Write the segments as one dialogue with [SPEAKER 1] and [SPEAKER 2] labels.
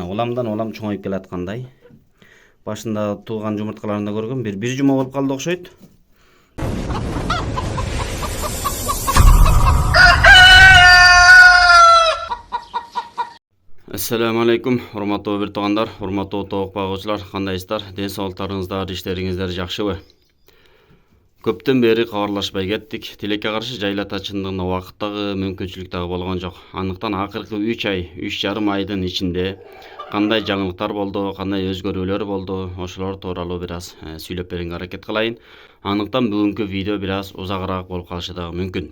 [SPEAKER 1] Уламдан улам чоңоюп келаткандай. Башында туулган жумурткаларында көргөм бир жума болуп калды окшойт. Assalamu alaikum, урматтуу бир туугандар, урматтуу тоок багуучулар, кандайсыздар? Ден соолуктарыңыздар, иштериңиздер жакшыбы? Көптөн бери кабарлашпай кеттик. Тилекке каршы жайлата чындыгында убакыттагы мүмкүнчүлүк дагы болгон жок. Андыктан акыркы 3,5 айдын ичинде кандай жаңылыктар болду, кандай өзгөрүүлөр болду, ошолор тууралуу бир аз сүйлөп берүүгө аракет кылайын. Андыктан бүгүнкү видео бир аз узагыраак болуп калышы дагы мүмкүн.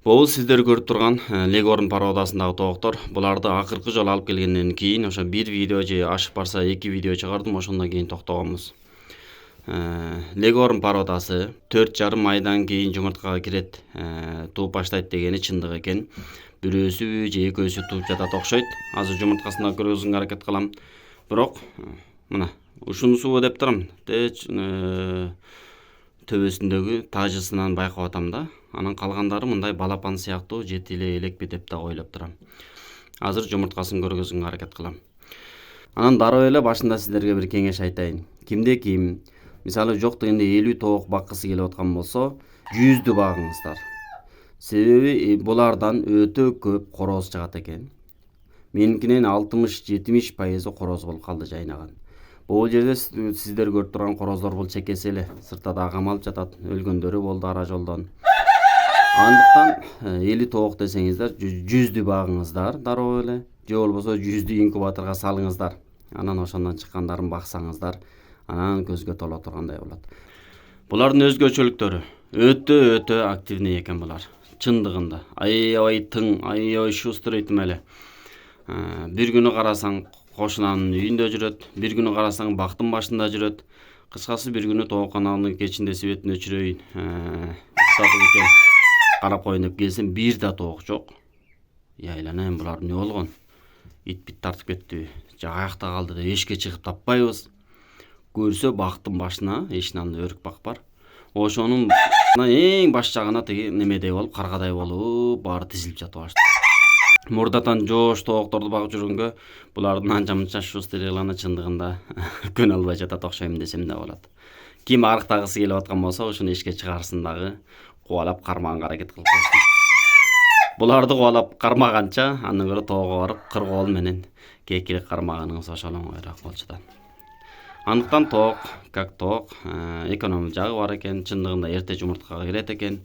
[SPEAKER 1] Бул сиздер көрүп турган Легорн породасындагы тооктор. Буларды акыркы жолу алып келгенден кийин ошо бир видео же ашып барса 2 видео чыгардым, ошондон кийин токтогонбуз. Легорн породасы 4,5 айдан кийин жумурткага кирет, тууп баштайт дегени чындык экен. Бирөөсү же экөөсү тууп жатат окшойт. Азыр жумурткасына көргөзүүгө аракет кылам. Бирок мына ушунусу деп турам. Төбөсүндөгү тажысынан байкап атам да. Анан калгандары мындай балапан сыяктуу жети эле элекпи деп да ойлоп турам. Азыр жумурткасын көргөзүүгө аракет кылам. Анан дароо эле башында сиздерге бир кеңеш айтайын. Кимде ким мисалы жок дегенде 50 тоок баккысы келип аткан болсо, 100дү багыңыздар. Себеби булардан өтө көп короз чыгат экен. Меникинен 60-70% короз болуп калды жайнаган. Бул жерде сиздер көрүп турган короздор бул чекеси эле. Сыртта да камалып жатат. Өлгөндөрү болду ара жолдон. Андыктан 50 тоок десеңиздер, 100дү багыңыздар дароо эле. Же болбосо 100дү инкубаторго салыңыздар. Анан ошондон чыккандарын баксаңыздар, анан көзгө толо тургандай болот. Булардын өзгөчөлүктөрү өтө активный экен булар. Чындыгында аябай тың, аябай шустр эйтим эле. Бир күнү карасаң кошунанын үйүндө жүрөт, бир күнү карасаң бактын башында жүрөт. Кыскасы бир күнү тооккананын кечинде светин өчүрөйүн, уктатып экен, карап коеюн деп келсем, бир да тоок жок. Айланайын, булар эмне болгон? Ит-бит тартып кеттиби? Же аякта калды деп эшикке чыгып таппайбыз. Көрсө бактын башына эшиктин алдында өрүк бак бар. Ошонун эң баш жагына тиги немедей болуп, каргадай болуп, баары тизилип жатып башты. Мурдатан жоош тоокторду багып жүргөнгө булардын анча-мынча шустрыйлана чындыгында көнө албай жатат окшойм десем да болот. Ким арыктагысы келип аткан болсо, ошону эшикке чыгарсын дагы кубалап кармаганга аракет кылып койсун. Буларды кубалап кармаганча, андан көрө тоого барып кыргоол менен кээкилик кармаганыңыз ошол оңоюраак болчу да. Андыктан тоок, как тоок, эконом жагы бар экен, чындыгында эрте жумурткага кирет экен,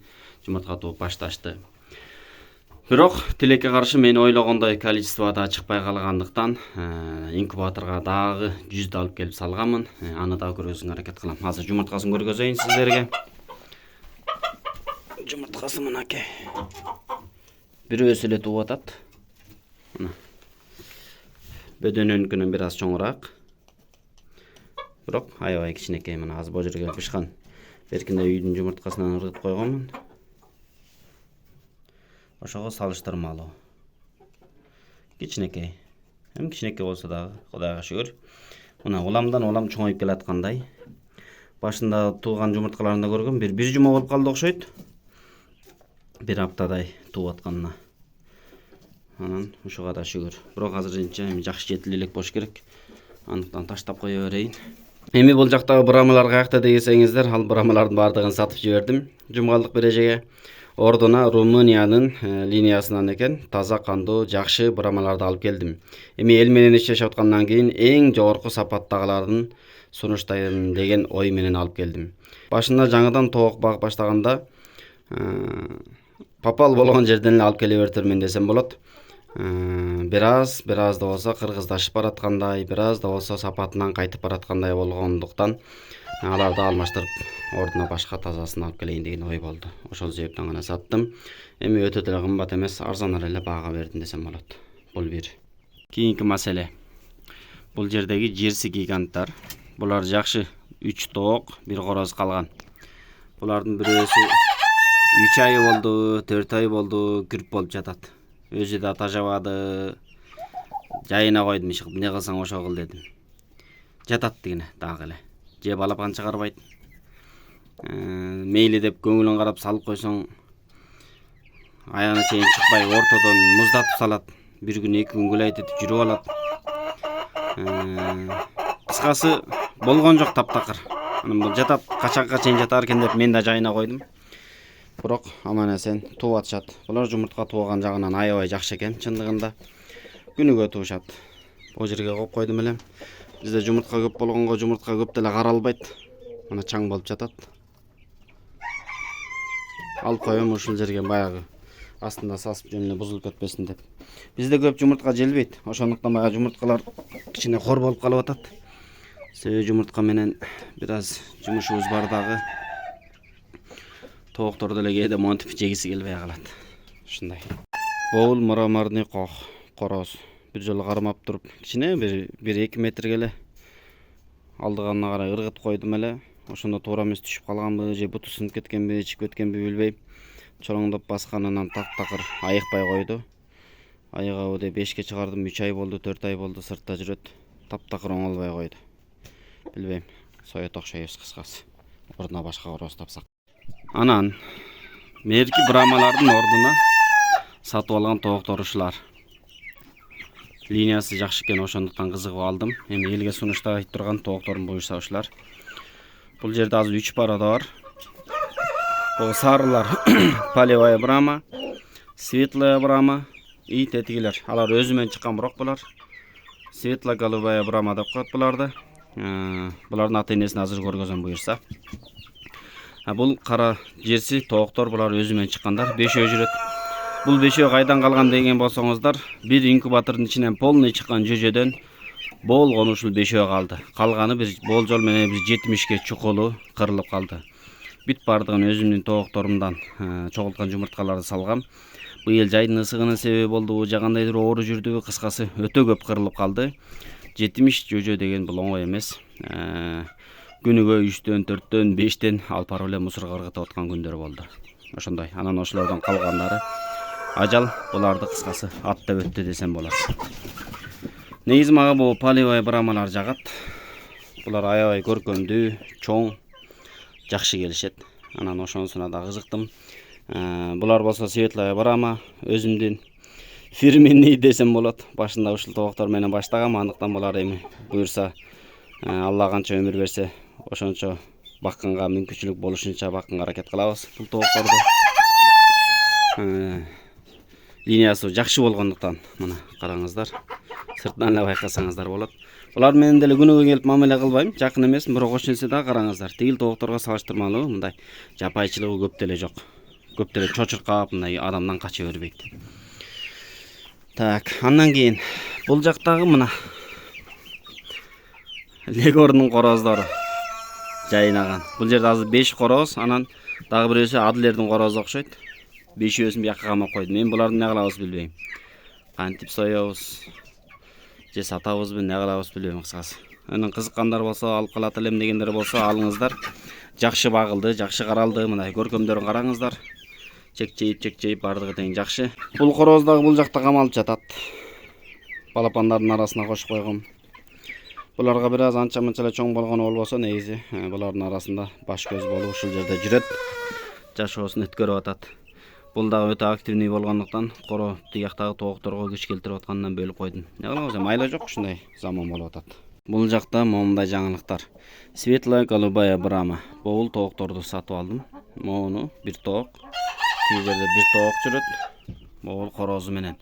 [SPEAKER 1] жумуртка тууп башташты. Бирок тилекке каршы мен ойлогондой количествода чыкпай калгандыктан инкубаторго дагы 100дү алып келип салганмын. Аны дагы көргөзүүгө аракет кылам. Азыр жумурткасын көргөзөйүн сиздерге. Жумурткасы мынакей. Бирөөсү эле тууп атат. Мына. Бөдөнөнүкүнөн бир аз чоңураак. Бирок аябай кичинекей, мына аз бул жерге бышкан. Беркинде үйдүн жумурткасынан ыргытып койгонмун. Ошого салыштырмалуу. Кичинекей. Эми кичинекей болсо дагы Кудайга шүгүр. Мына уламдан улам чоңоюп келаткандай. Башында туулган жумурткаларында көргөм бир жума болуп калды окшойт. Бир аптадай тууп атканына. Анан ушуга да шүгүр. Бирок азырынча эми жакшы жетилүү элек болуш керек. Андыктан таштап кое берейин. Эми бул жактагы брамалар каякта десеңиздер, ал брамалардын баардыгын сатып жибердим. Жумгалдык бир эжеге. Ордуна Румыниянын линиясынан экен, таза кандуу, жакшы брамаларды алып келдим. Эми эл менен иштешип аткандан кийин эң жогорку сапаттагыларын сунуштайын деген ой менен алып келдим. Башында жаңыдан тоок багып баштаганда попал болгон жерден эле алып келе бертермен десем болот. Бир аз да болсо кыргыздашып бараткандай, бир аз да болсо сапатынан кайтып бараткандай болгондуктан аларды алмаштырып ордуна башка тазасын алып келейин деген ой болду. Ошол себептен гана саттым. Эми өтө деле кымбат эмес, арзаныраак эле баага бердим десем болот. Бул бир. Кийинки маселе. Бул жердеги жерси гиганттар. Булар жакшы 3 тоок, 1 короз калган. Булардын бирөөсү 3 ай болду, 4 ай болду, күрп болуп жатат. Өзү да тажабады. Жайына койдум, иш кылып, эмне кылсаң ошо кыл дедим. Жатат дегене дагы эле. Же балапан чыгарбайт. Мейли деп көңүлүн карап салып койсоң, аяғына чейин чыкпай ортодон муздатып салат. Bir gün 2 gün güleytip жүрүп алат. Кыскасы болгон жок таптакыр. Анан жатат, качанга чейин жатар экен деп мен да жайына койдум. Бирок аман эсен тууп атышат. Булар жумуртка тууган жагынан аябай жакшы экен чындыгында. Күнүгө туушат. Бул жерге коюп койдум эле. Бизде жумуртка көп болгонго жумуртка көп деле каралбайт. Мына чаң болуп жатат. Алып коем ушул жерге баягы астында сасып жөн эле бузулуп кетпесин деп. Бизде көп жумуртка желбейт. Ошондуктан баягы жумурткалар кичине хор болуп калып атат. Себеби жумуртка менен бир аз жумушубуз бар дагы. Тооктор деле кээде монтип жегиси келбей калат. Ушундай. Бул мраморный короз. Бир жолу кармап туруп, кичине бир 1-2 метрге эле алдыганына карай ыргыт койдум эле. Ошондо туура эмес түшүп калганбы, же буту сынып кеткенби, чип кеткенби билбейм. Чоңдоп басканынан таптакыр айыкпай койду. Айыгабы деп 5ке чыгардым, 3 ай болду, 4 ай болду сыртта жүрөт. Таптакыр оңолбой койду. Билбейм, соет окшойбуз кыскасы. Ордуна башка короз тапсак. Анан мерки брамалардын ордуна сатып алган тооктор ушулар. Линиясы жакшы экен, ошондуктан кызыгып алдым. Эми элге сунуштап турган тоокторум буюрса ушулар. Бул жерде азыр 3 порода бар. Бул сарылар полевая брама, светлая брама и тетигилер. Алар өзүмөн чыккан, бирок булар светло-голубая брама деп коет буларды. Булардын ата энесин азыр көргөзөм буюрса. Бул кара жерси тооктор, булар өзүмөн чыккандар, 5 жүрөт. Бул 5 кайдан калган деген болсоңуздар, бир инкубатордун ичинен полный чыккан жүжөдөн болгон ушул 5 калды. Калганы бир болжол менен 70ке чукулу кырылып калды. Бүт бардыгын өзүмдүн тоокторумдан чогулткан жумурткаларды салгам. Быйыл жайдын ысыгынын себеби болду, жагандайдыр оору жүрдүбү, кыскасы өтө көп кырылып калды. 70 жүжө деген бул оңой эмес. Күнүгө 3төн, 4төн, 5тен алып барып эле мусорго ыргытып аткан күндөр болду. Ошондой. Анан ошолордон калгандары ажал буларды кыскасы аттап өттү десем болот. Негизи мага бул полевая брамалар жагат. Булар аябай көркөмдүү, чоң, жакшы келишет. Анан ошонусуна да кызыктым. Булар болсо светлая брама, өзүмдүн фирменный десем болот. Башында ушул тооктор менен баштагам, андыктан булар эми буюрса Алла канча өмүр берсе, ошончо бакканга мүмкүнчүлүк болушунча бакканга аракет кылабыз бул тоокторду. Линиясы жакшы болгондуктан мына караңыздар. Сыртынан эле байкасаңыздар болот. Булар менен деле күнүгө келип мамиле кылбайм, жакын эмес, бирок ошентсе да караңыздар. Тигил тоокторго салыштырмалуу мындай жапайчылыгы көп деле жок. Көп деле чочуркап, мындай адамдан кача бербейт. Так, андан кийин бул жактагы мына легордун короздору жайнаган. Бул жерде азыр 5 короз, анан дагы бирөөсү адлердин корозу окшойт. 5-өсүн бияка камап койдум. Мен буларды эмне кылабыз билбейм. Кантип соёбуз, же сатабызбы, эмне кылабыз билбейм кыскасы. Анан кызыккандар болсо, алып калат элем дегендер болсо, алыңыздар. Жакшы багылды, жакшы каралды, мындай көркөмдөрүн караңыздар. Чекчейип бардыгы тең жакшы. Бул короз дагы бул жакта камалып жатат. Балапандардын арасына кошуп койгом. Буларга бир аз анча-мынча эле чоң болгону болбосо, негизи булардын арасында баш көз болуп ушул жерде жүрөт. Жашоосун өткөрүп атат. Бул дагы өтө активный болгондуктан коро тияктагы тоокторго күч келтирип аткандан бөлүп койдум. Не кылабыз, майла жок, ушундай заман болуп атат. Бул жакта момундай жаңылыктар. Светлая голубая брама. Бул тоокторду сатып алдым. Моуну бир тоок. Тиги жерде бир тоок жүрөт. Бул корозу менен.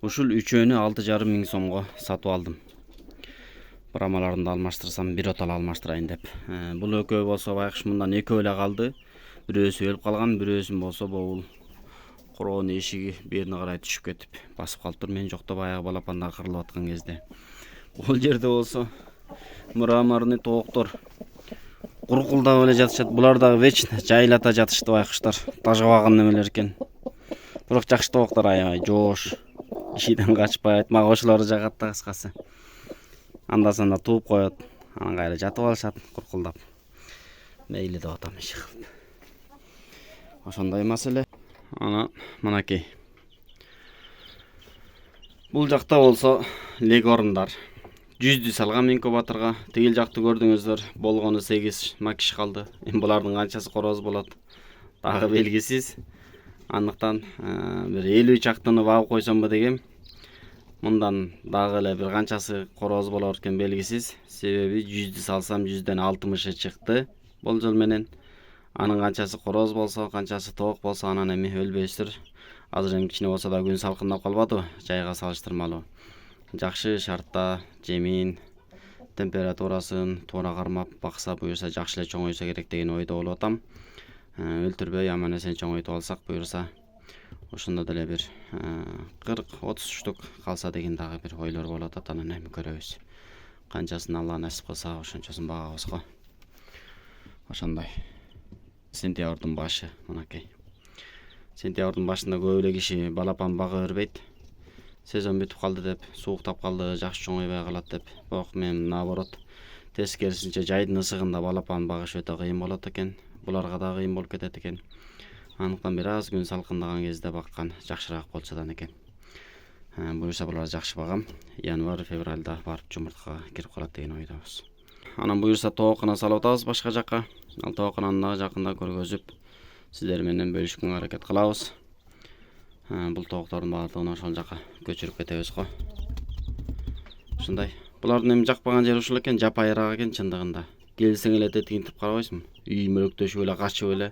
[SPEAKER 1] Ушул үчөөнү 6,5 миң сомго сатып алдым. Брамаларымды алмаштырсам, бир отал алмаштырайын деп. Бул экөө болсо байкуш мындан экөө эле калды. Бирөөсү өлүп калган, бирөөсүн болсо бул короонун эшиги берине карай түшүп кетип басып калыптыр. Мен жокто баягы балапандар кырылып аткан кезде. Бул жерде болсо мраморный тооктор куркулдап эле жатышат. Булар дагы вечно жайлата жатышты байкуштар. Тажабаган немелер экен. Бирок жакшы тооктор, аябай жоош. Ишиден качпайт. Мага ошолорду жагат да кыскасы. Анда-санда тууп коет. Анан кайра жатып алышат, куркулдап. Мейли деп атам иши кылып. Ошондой маселе. Ана мынакей. Бул жакта болсо легорундар. Жүздү салгам инкубаторга. Тигил жакты көрдүңүздөр, болгону 8 макиш калды. Эми булардын канчасы короз болот, дагы белгисиз. Андыктан бир 50 чактыны багып койсомбу дегем. Мындан дагы эле бир канчасы короз болор экен белгисиз. Себеби 100'dü салсам 100'ден 60'ы чыкты болжол менен. Анын канчасы короз болсо, канчасы тоок болсо анан эми өлбөйсүздөр. Азыр эми кичине болсо да күн салкындап калбадыбы? Жайга салыштырмалуу. Жакшы шартта жемин, температурасын туура кармап бакса, буюрса жакшы эле чоңойсо керек деген ойдо болуп атам. Өлтүрбөй аман эсен чоңойтуп алсак, буюрса ошондо деле бир 40-30 штук калса деген дагы бир ойлор болуп атат. Анан эми көрөбүз. Канчасын Алла насип кылса, ошончосун багабыз го. Ошондой. Сентябрдын башы мынакей. Сентябрдын башында көп эле киши балапан бага бербейт. Сезон бүтүп калды деп, сууктап калды, жакшы чоңойбой калат деп. Бирок мен наоборот, тескерисинче жайдын ысыгында балапан багыш өтө кыйын болот экен. Буларга да кыйын болуп кетет экен. Андыктан бир аз күн салкындаган кезде баккан жакшыраак болчудан экен. Буюрса булар жакшы багам. Январь, февралда барып жумуртка кирип калат деген ойдобуз. Анан буюрса тоокуна салып атабыз башка жакка. Ал тоокунаны дагы жакында көргөзүп, сиздер менен бөлүшкөнгө аракет кылабыз. Бул тооктордун баардыгын ошол жака көчүрүп кетебиз го. Ушундай. Булардын эми жакпаган жери ушул экен, жапайыраак экен чындыгында. Келсең эле тетигинтип карабайсыңбы? Үй мөлөктөшүп эле качып эле.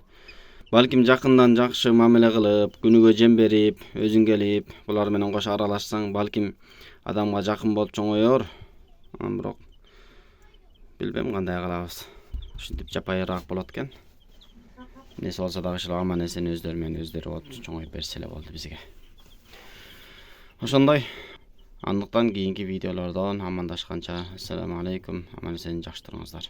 [SPEAKER 1] Балким жакындан жакшы мамиле кылып, күнүгө жем берип, өзүң келип, булар менен кошо аралашсаң, балким адамга жакын болуп чоңоёр. Бирок билбейм кандай кылабыз. Ушинтип жапайыраак болот экен. Несі болса дагы ушул аман эсен өздөрү менен өздөрү болуп чоңоюп берсе эле болду бизге. Ошондой. Андыктан кийинки видеолордон амандашканча, ассаламу алейкум, аман эсен жакшы туруңуздар.